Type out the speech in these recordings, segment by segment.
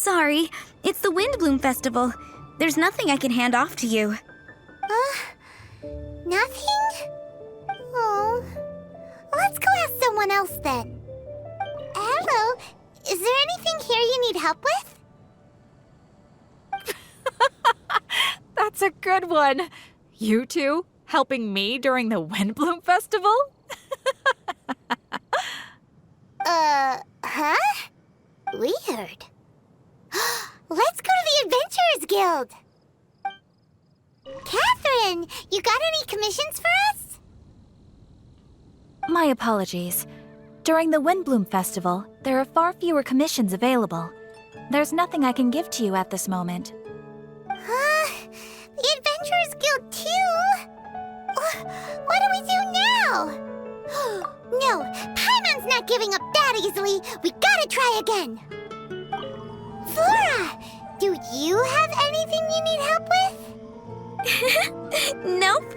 Sorry, it's the Windbloom Festival. There's nothing I can hand off to you. Nothing? Oh. Let's go ask someone else then. Hello, is there anything here you need help with? That's a good one. You two helping me during the Windbloom Festival? Huh? Weird. Let's go to the Adventurers Guild. Catherine, you got any commissions for us? My apologies. During the Windbloom Festival, there are far fewer commissions available. There's nothing I can give to you at this moment. The Adventurers Guild too? What do we do now? No, Paimon's not giving up that easily. We gotta try again. Flora, do you have anything you need help with? Nope.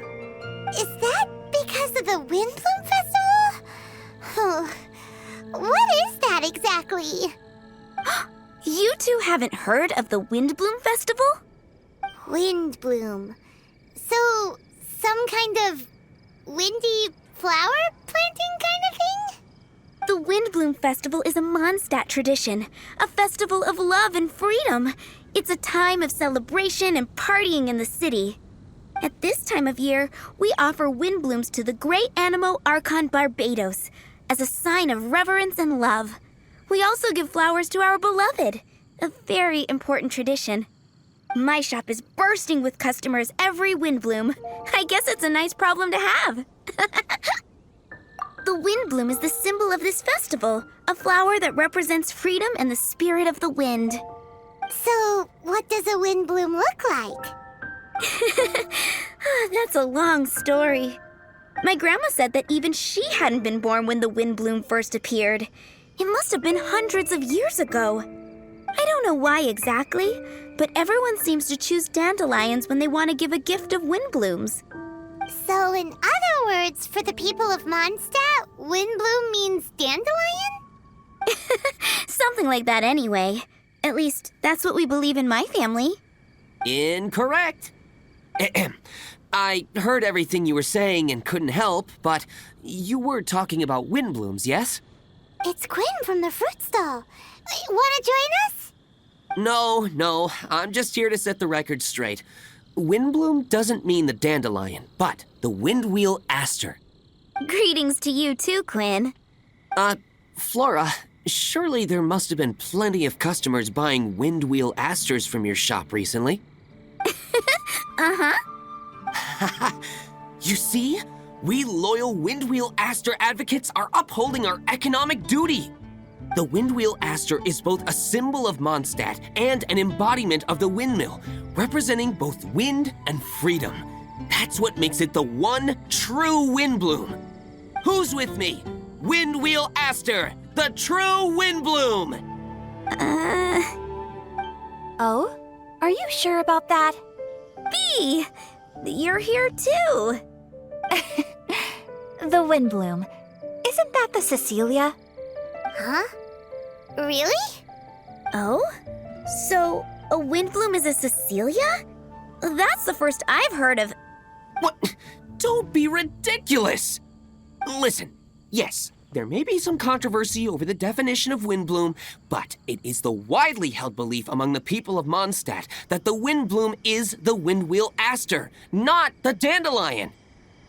Is that because of the Windbloom Festival? What is that exactly? You two haven't heard of the Windbloom Festival? Windbloom. So, some kind of windy flower planting kind of thing? The Windbloom Festival is a Mondstadt tradition, a festival of love and freedom. It's a time of celebration and partying in the city. At this time of year, we offer windblooms to the great Animo Archon Barbados as a sign of reverence and love. We also give flowers to our beloved, a very important tradition. My shop is bursting with customers every Windbloom. I guess it's a nice problem to have. The Windbloom is the symbol of this festival, a flower that represents freedom and the spirit of the wind. So, what does a windbloom look like? That's a long story. My grandma said that even she hadn't been born when the Windbloom first appeared. It must have been hundreds of years ago. I don't know why exactly, but everyone seems to choose dandelions when they want to give a gift of windblooms. So, in other words, for the people of Mondstadt, windbloom means dandelion? Something like that anyway. At least, that's what we believe in my family. Incorrect. I heard everything you were saying and couldn't help, but you were talking about windblooms, yes? It's Quinn from the fruit stall. Wanna join us? No, I'm just here to set the record straight. Windbloom doesn't mean the dandelion, but the windwheel aster. Greetings to you too, Quinn. Flora, surely there must have been plenty of customers buying windwheel asters from your shop recently. Uh-huh. You see? We loyal windwheel aster advocates are upholding our economic duty. The windwheel aster is both a symbol of Mondstadt and an embodiment of the windmill, representing both wind and freedom. That's what makes it the one true windbloom. Who's with me? Windwheel aster, the true windbloom! Oh? Are you sure about that? Bee! You're here too. The Windbloom. Isn't that the Cecilia? Huh? Really? Oh? So, a windbloom is a Cecilia? That's the first I've heard of. What? Don't be ridiculous! Listen, yes, there may be some controversy over the definition of windbloom, but it is the widely held belief among the people of Mondstadt that the windbloom is the windwheel aster, not the dandelion.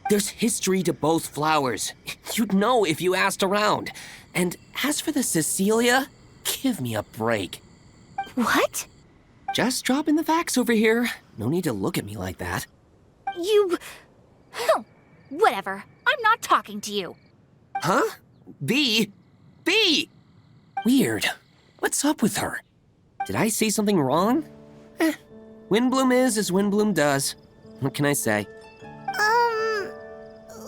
There's history to both flowers. You'd know if you asked around. And as for the Cecilia, give me a break. What? Just dropping the facts over here. No need to look at me like that. You... Whatever. I'm not talking to you. Huh? Bee? Weird. What's up with her? Did I say something wrong? Windbloom is as Windbloom does. What can I say?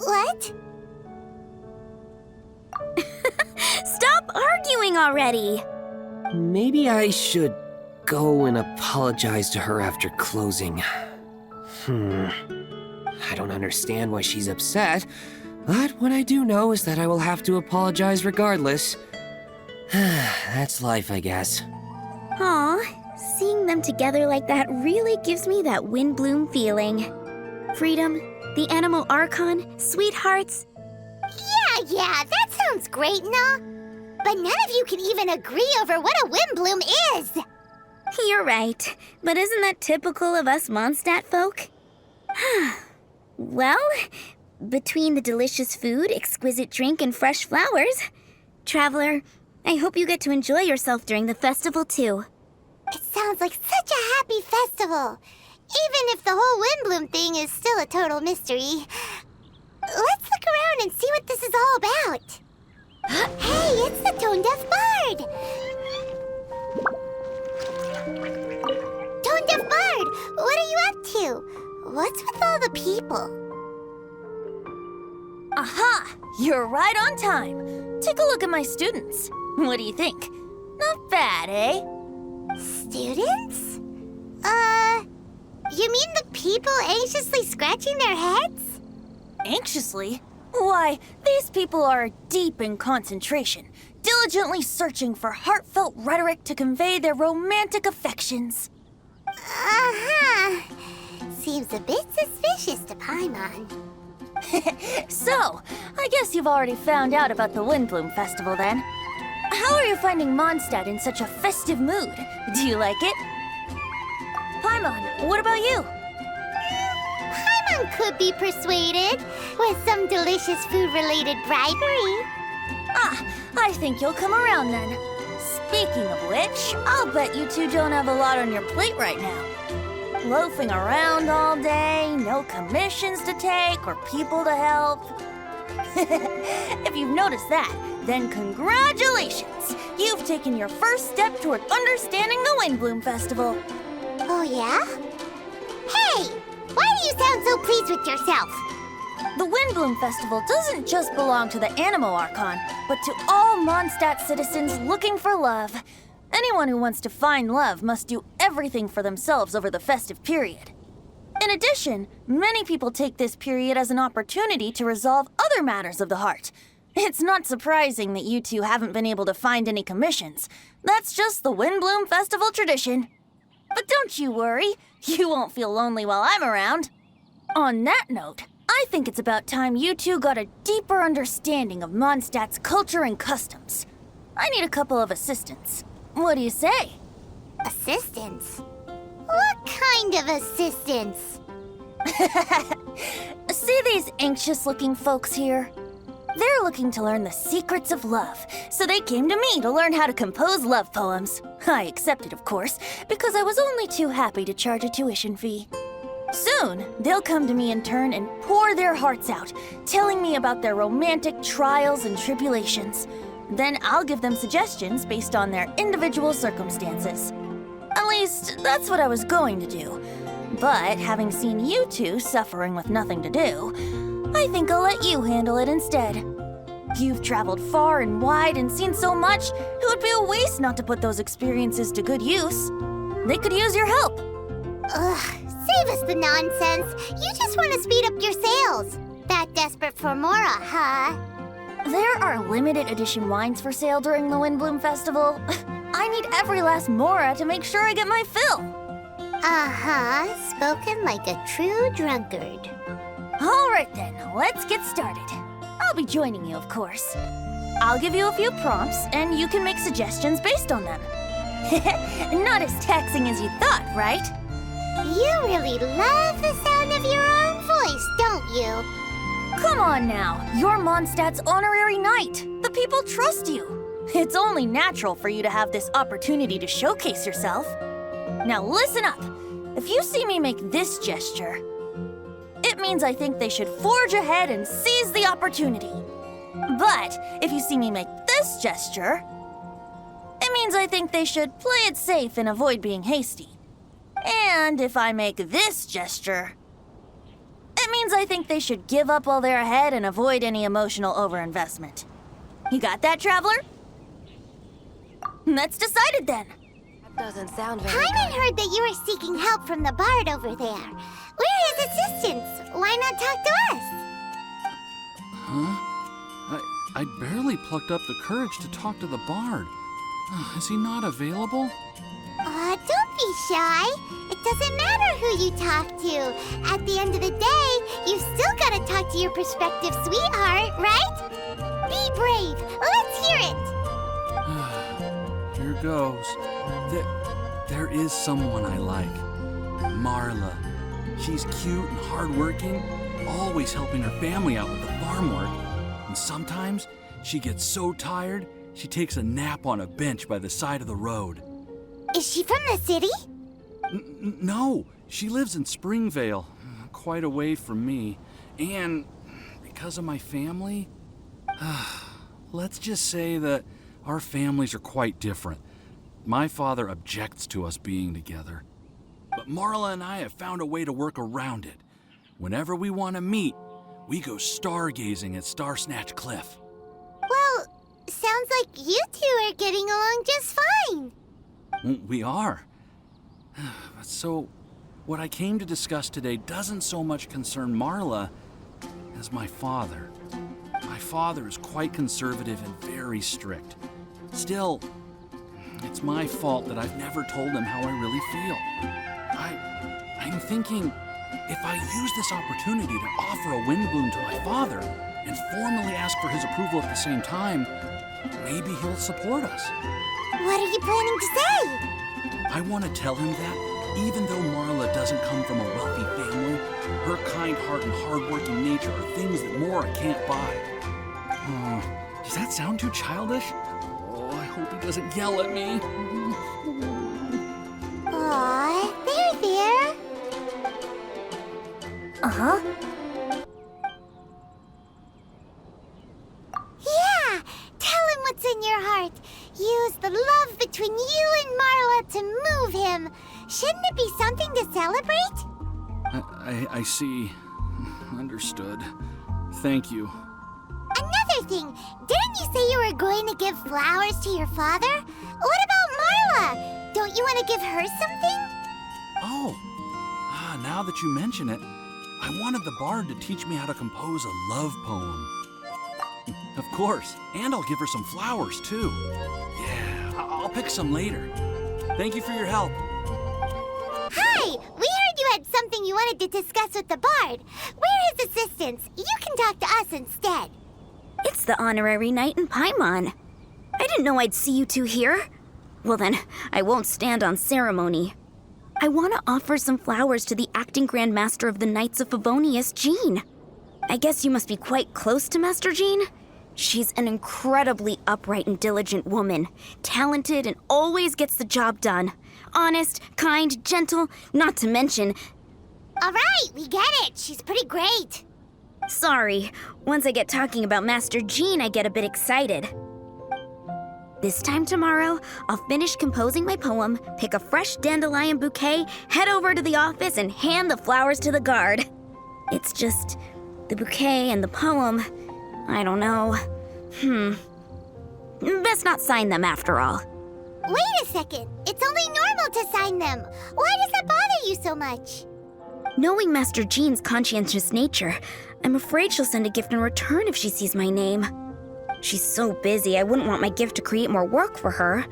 What? Stop arguing already! Maybe I should go and apologize to her after closing. I don't understand why she's upset, but what I do know is that I will have to apologize regardless. That's life, I guess. Aw, seeing them together like that really gives me that Windbloom feeling. Freedom, the Animal Archon, sweethearts. Yeah, that sounds great, nah. But none of you can even agree over what a Windbloom is. You're right, but isn't that typical of us Mondstadt folk? Well, between the delicious food, exquisite drink, and fresh flowers, Traveler, I hope you get to enjoy yourself during the festival too. It sounds like such a happy festival. Even if the whole Windbloom thing is still a total mystery. Let's look around and see what this is all about. Hey, it's the Tone Deaf Bard! Tone Deaf Bard, what are you up to? What's with all the people? Aha! You're right on time. Take a look at my students. What do you think? Not bad, eh? Students? You mean the people anxiously scratching their heads? Anxiously? Why, these people are deep in concentration, diligently searching for heartfelt rhetoric to convey their romantic affections. Uh-huh. Seems a bit suspicious to Paimon. So, I guess you've already found out about the Windbloom Festival then. How are you finding Mondstadt in such a festive mood? Do you like it? Paimon, what about you? Paimon could be persuaded with some delicious food-related bribery. I think you'll come around then. Speaking of which, I'll bet you two don't have a lot on your plate right now. Loafing around all day, no commissions to take or people to help. If you've noticed that, then congratulations! You've taken your first step toward understanding the Windbloom Festival. Oh, yeah? Hey! Why do you sound so pleased with yourself? The Windbloom Festival doesn't just belong to the Animal Archon, but to all Mondstadt citizens looking for love. Anyone who wants to find love must do everything for themselves over the festive period. In addition, many people take this period as an opportunity to resolve other matters of the heart. It's not surprising that you two haven't been able to find any commissions. That's just the Windbloom Festival tradition. But don't you worry, you won't feel lonely while I'm around. On that note, I think it's about time you two got a deeper understanding of Mondstadt's culture and customs. I need a couple of assistants. What do you say? Assistance? What kind of assistance? See these anxious-looking folks here? They're looking to learn the secrets of love, so they came to me to learn how to compose love poems. I accepted, of course, because I was only too happy to charge a tuition fee. Soon, they'll come to me in turn and pour their hearts out, telling me about their romantic trials and tribulations. Then I'll give them suggestions based on their individual circumstances. At least, that's what I was going to do. But having seen you two suffering with nothing to do, I think I'll let you handle it instead. You've traveled far and wide and seen so much, it would be a waste not to put those experiences to good use. They could use your help. Ugh, save us the nonsense. You just want to speed up your sales. That desperate for Mora, huh? There are limited edition wines for sale during the Windbloom Festival. I need every last Mora to make sure I get my fill. Uh-huh, spoken like a true drunkard. All right then, let's get started. I'll be joining you, of course. I'll give you a few prompts, and you can make suggestions based on them. Not as taxing as you thought, right? You really love the sound of your own voice, don't you? Come on now, you're Mondstadt's honorary knight. The people trust you. It's only natural for you to have this opportunity to showcase yourself. Now listen up. If you see me make this gesture, it means I think they should forge ahead and seize the opportunity. But if you see me make this gesture, it means I think they should play it safe and avoid being hasty. And if I make this gesture, it means I think they should give up while they're ahead and avoid any emotional overinvestment. You got that, Traveler? That's decided then. Doesn't sound very Paimon heard that you were seeking help from the bard over there. We're his assistants. Why not talk to us? Huh? I barely plucked up the courage to talk to the bard. Is he not available? Don't be shy. It doesn't matter who you talk to. At the end of the day, you've still got to talk to your prospective sweetheart, right? Be brave. Let's hear it. Here goes. There is someone I like. Marla. She's cute and hardworking, always helping her family out with the farm work. And sometimes she gets so tired, she takes a nap on a bench by the side of the road. Is she from the city? No, she lives in Springvale, quite away from me. And because of my family, let's just say that our families are quite different. My father objects to us being together. But Marla and I have found a way to work around it. Whenever we want to meet, we go stargazing at Star Snatch Cliff. Well, sounds like you two are getting along just fine. We are. So, what I came to discuss today doesn't so much concern Marla as my father. My father is quite conservative and very strict. Still, it's my fault that I've never told him how I really feel. I'm thinking if I use this opportunity to offer a Windbloom to my father and formally ask for his approval at the same time, maybe he'll support us. What are you planning to say? I want to tell him that even though Marla doesn't come from a wealthy family, her kind heart and hardworking nature are things that Mora can't buy. Does that sound too childish? Oh, I hope he doesn't yell at me. Aw, there. Uh-huh. Yeah, tell him what's in your heart. Use the love between you and Marla to move him. Shouldn't it be something to celebrate? I see. Understood. Thank you. Another thing, didn't you say you were going to give flowers to your father? What about Marla? Don't you want to give her something? Oh, now that you mention it, I wanted the bard to teach me how to compose a love poem. Of course, and I'll give her some flowers, too. Yeah, I'll pick some later. Thank you for your help. Hi, we heard you had something you wanted to discuss with the bard. We're his assistants. You can talk to us instead. It's the honorary knight in Paimon. I didn't know I'd see you two here. Well then, I won't stand on ceremony. I want to offer some flowers to the acting Grand Master of the Knights of Favonius, Jean. I guess you must be quite close to Master Jean? She's an incredibly upright and diligent woman, talented and always gets the job done. Honest, kind, gentle, not to mention... All right, we get it. She's pretty great. Sorry, once I get talking about Master Jean, I get a bit excited. This time tomorrow, I'll finish composing my poem, pick a fresh dandelion bouquet, head over to the office, and hand the flowers to the guard. It's just the bouquet and the poem, I don't know. Best not sign them after all. Wait a second. It's only normal to sign them. Why does that bother you so much? Knowing Master Jean's conscientious nature, I'm afraid she'll send a gift in return if she sees my name. She's so busy, I wouldn't want my gift to create more work for her.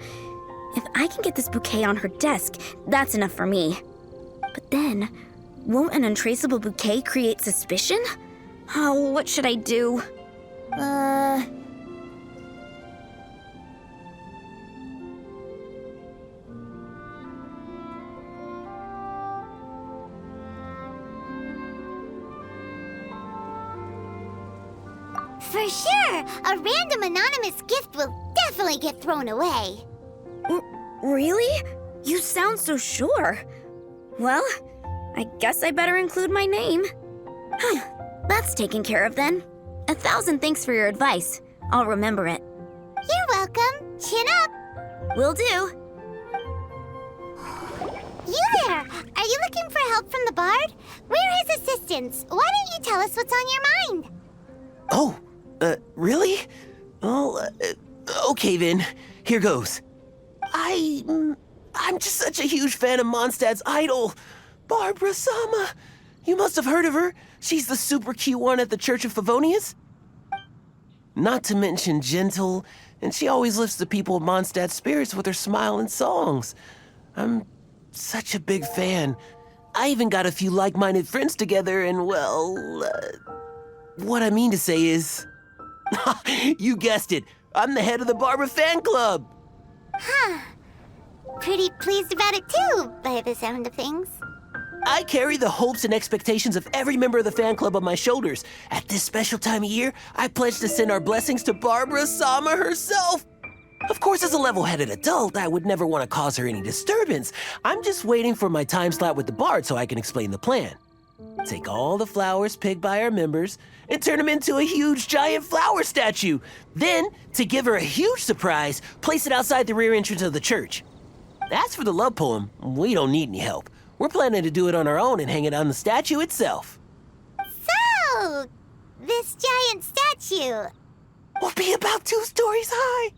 If I can get this bouquet on her desk, that's enough for me. But then, won't an untraceable bouquet create suspicion? Oh, what should I do? For sure, a random anonymous gift will definitely get thrown away. Really? You sound so sure. Well, I guess I better include my name. That's taken care of then. 1,000 thanks for your advice. I'll remember it. You're welcome. Chin up. Will do. You there! Are you looking for help from the bard? We're his assistants. Why don't you tell us what's on your mind? Oh, really? Well, okay then. Here goes. I'm just such a huge fan of Mondstadt's idol, Barbara Sama. You must have heard of her. She's the super cute one at the Church of Favonius. Not to mention gentle, and she always lifts the people of Mondstadt's spirits with her smile and songs. I'm such a big fan. I even got a few like-minded friends together, and well, what I mean to say is, you guessed it, I'm the head of the Barbara fan club. Pretty pleased about it too, by the sound of things. I carry the hopes and expectations of every member of the fan club on my shoulders. At this special time of year, I pledge to send our blessings to Barbara Sama herself. Of course, as a level-headed adult, I would never want to cause her any disturbance. I'm just waiting for my time slot with the Bard so I can explain the plan. Take all the flowers picked by our members and turn them into a huge giant flower statue. Then, to give her a huge surprise, place it outside the rear entrance of the church. As for the love poem, we don't need any help. We're planning to do it on our own and hang it on the statue itself. So, this giant statue. Will be about 2 stories high.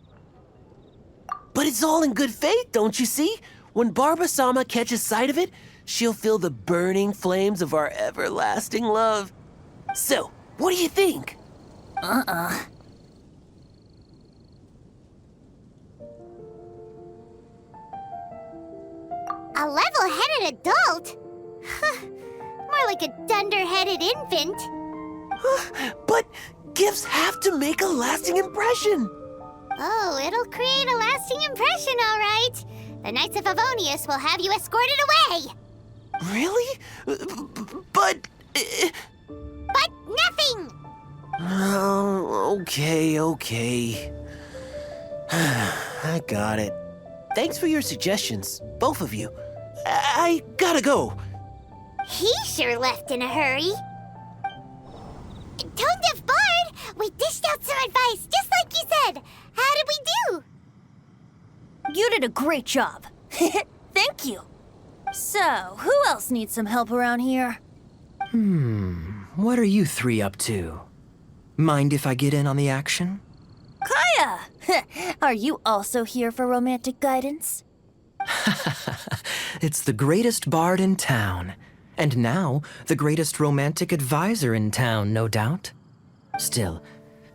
But it's all in good faith, don't you see? When Barbara Sama catches sight of it, she'll feel the burning flames of our everlasting love. So, what do you think? A level-headed adult? More like a dunder-headed infant. But gifts have to make a lasting impression. Oh, it'll create a lasting impression, all right. The Knights of Favonius will have you escorted away. Really? But... But nothing! Oh, okay. I got it. Thanks for your suggestions, both of you. I gotta go. He sure left in a hurry. Tone Deaf Bard, we dished out some advice, just like you said. How did we do? You did a great job. Thank you. So, who else needs some help around here? What are you 3 up to? Mind if I get in on the action? Kaya! Are you also here for romantic guidance? It's the greatest bard in town. And now, the greatest romantic advisor in town, no doubt. Still,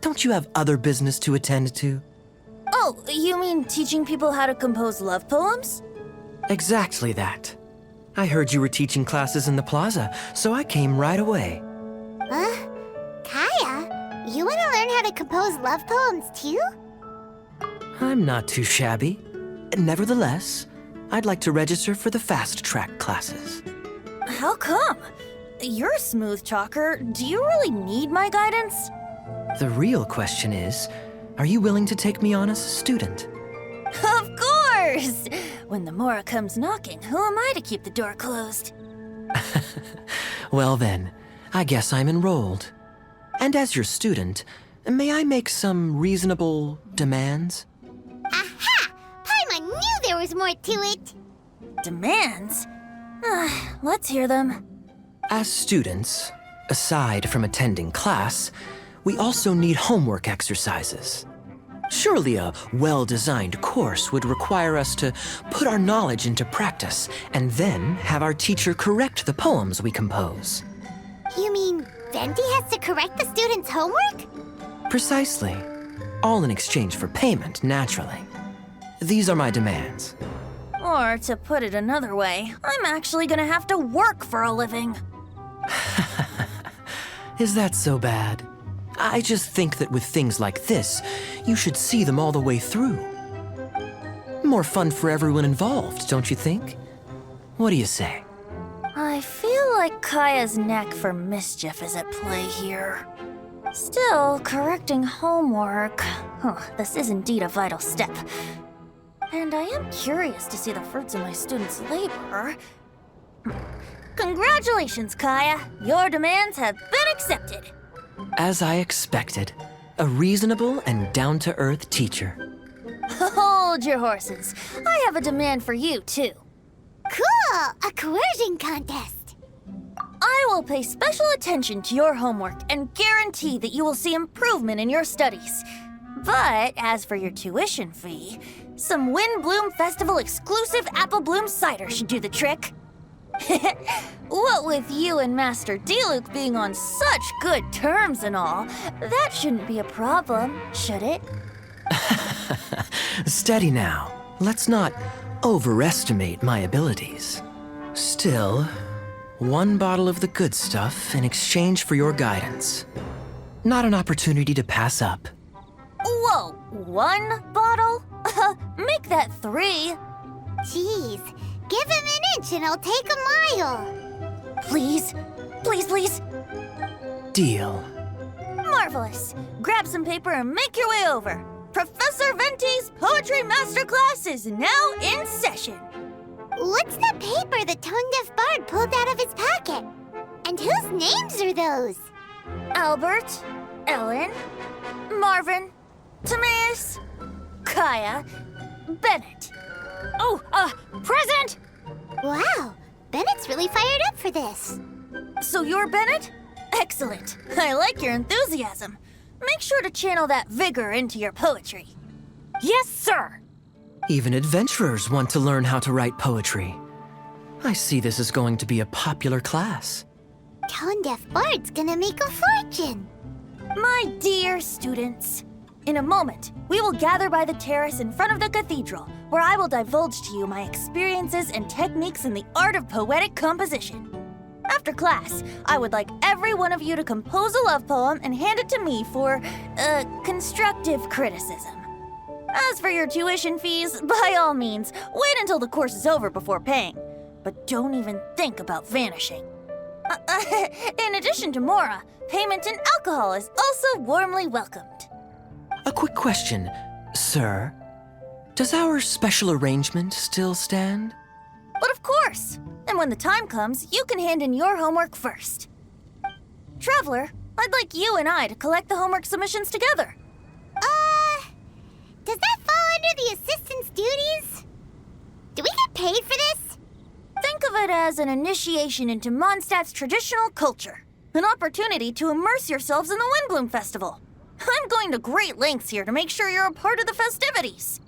don't you have other business to attend to? Oh, you mean teaching people how to compose love poems? Exactly that. I heard you were teaching classes in the plaza, so I came right away. Huh? Kaya, you want to learn how to compose love poems too? I'm not too shabby. Nevertheless, I'd like to register for the fast track classes. How come? You're a smooth talker. Do you really need my guidance? The real question is, are you willing to take me on as a student? Of course! When the Mora comes knocking, who am I to keep the door closed? Well then, I guess I'm enrolled. And as your student, may I make some reasonable demands? Aha! Paimon knew there was more to it. Demands? Let's hear them. As students, aside from attending class, we also need homework exercises. Surely a well-designed course would require us to put our knowledge into practice and then have our teacher correct the poems we compose. You mean Venti has to correct the students' homework? Precisely. All in exchange for payment, naturally. These are my demands. Or, to put it another way, I'm actually gonna have to work for a living. Is that so bad? I just think that with things like this, you should see them all the way through. More fun for everyone involved, don't you think? What do you say? I feel like Kaya's knack for mischief is at play here. Still, correcting homework. This is indeed a vital step. And I am curious to see the fruits of my students' labor. Congratulations, Kaya! Your demands have been accepted. As I expected, a reasonable and down-to-earth teacher. Hold your horses. I have a demand for you, too. Cool! A coercion contest. I will pay special attention to your homework and guarantee that you will see improvement in your studies. But as for your tuition fee, some Windbloom Festival exclusive Apple Bloom cider should do the trick. What with you and Master Diluc being on such good terms and all, that shouldn't be a problem, should it? Steady now. Let's not overestimate my abilities. Still, one bottle of the good stuff in exchange for your guidance. Not an opportunity to pass up. Whoa, 1 bottle? Make that 3. Jeez, give him an inch and I'll take a mile. Please, please, please. Deal. Marvelous. Grab some paper and make your way over. Professor Venti's Poetry Masterclass is now in session. What's the paper the tone-deaf bard pulled out of his pocket? And whose names are those? Albert, Ellen, Marvin, Timaeus, Kaya, Bennett. Oh, present! Wow, Bennett's really fired up for this. So you're Bennett? Excellent. I like your enthusiasm. Make sure to channel that vigor into your poetry. Yes, sir! Even adventurers want to learn how to write poetry. I see this is going to be a popular class. Tone-deaf bard's gonna make a fortune. My dear students, in a moment, we will gather by the terrace in front of the cathedral, where I will divulge to you my experiences and techniques in the art of poetic composition. After class, I would like every one of you to compose a love poem and hand it to me for, constructive criticism. As for your tuition fees, by all means, wait until the course is over before paying. But don't even think about vanishing. In addition to Mora, payment in alcohol is also warmly welcomed. A quick question, sir. Does our special arrangement still stand? But of course! And when the time comes, you can hand in your homework first. Traveler, I'd like you and I to collect the homework submissions together. Does that fall under the assistant's duties? Do we get paid for this? Think of it as an initiation into Mondstadt's traditional culture. An opportunity to immerse yourselves in the Windbloom Festival. I'm going to great lengths here to make sure you're a part of the festivities.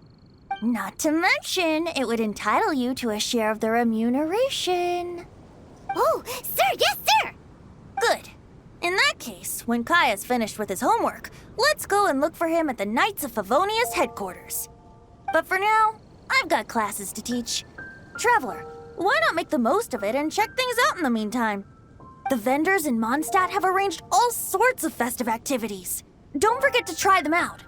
Not to mention, it would entitle you to a share of the remuneration. Oh, sir, yes, sir! Good. In that case, when Kaya's finished with his homework, let's go and look for him at the Knights of Favonia's headquarters. But for now, I've got classes to teach. Traveler, why not make the most of it and check things out in the meantime? The vendors in Mondstadt have arranged all sorts of festive activities. Don't forget to try them out.